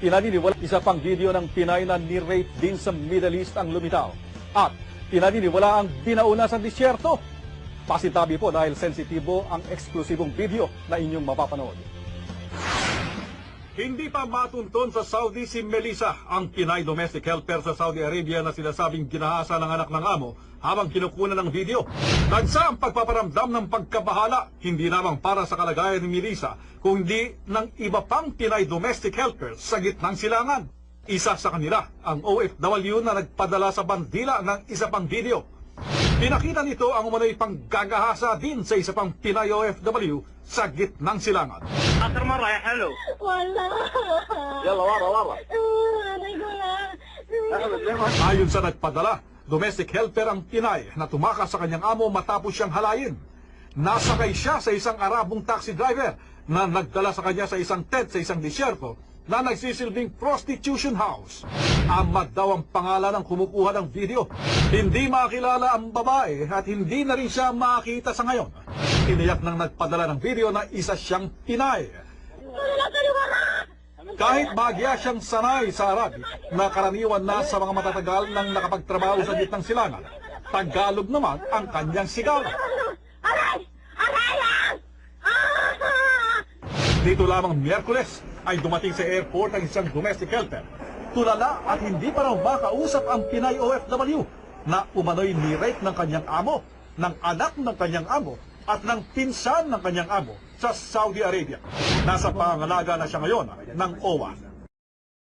Pinaniniwala isa pang video ng Pinay na ni-rape din sa Middle East ang lumitaw. At pinaniniwala ang binauna sa disyerto. Pasintabi po dahil sensitibo ang eksklusibong video na inyong mapapanood. Hindi pa matunton sa Saudi si Melissa, ang Pinay domestic helper sa Saudi Arabia na sinasabing ginahasa ng anak ng amo habang kinukunan ng video. Nagsa ang pagpaparamdam ng pagkabahala, hindi lamang para sa kalagayan ni Melissa, kundi ng iba pang Pinay domestic helpers sa gitnang silangan. Isa sa kanila, ang OFW na nagpadala sa bandila ng isa pang video. Pinakita nito ang umano'y panggagahasa din sa isa pang Pinay OFW sa gitnang silangan. آخر مرة يا حلو والله يلا ورا ورا Ayon sa nagpadala, domestic helper ang Pinay na tumakas sa kanyang amo matapos siyang halayin. Nasakay siya sa isang Arabong taxi driver na nagdala sa kanya sa isang tent sa isang disyerto na nagsisilbing prostitution house. Ahmad daw ang pangalan ng kumukuha ng video. Hindi makilala ang babae at hindi na rin siya makita sa ngayon. Tiniyak ng nagpadala ng video na isa siyang Pinay. Kahit bagya siyang sanay sa Arabic, na karaniwan na sa mga matatagal ng nakapagtrabaho sa gitnang silangan, Tagalog naman ang kanyang sigaw. Dito lamang Miyerkules ay dumating sa airport ang isang domestic helper. Tulala at hindi pa raw makausap ang Pinay OFW na umano'y ni-rape ng kanyang amo, ng anak ng kanyang amo, at ng pinsan ng kanyang amo sa Saudi Arabia. Nasa pangalaga na siya ngayon ng OWA.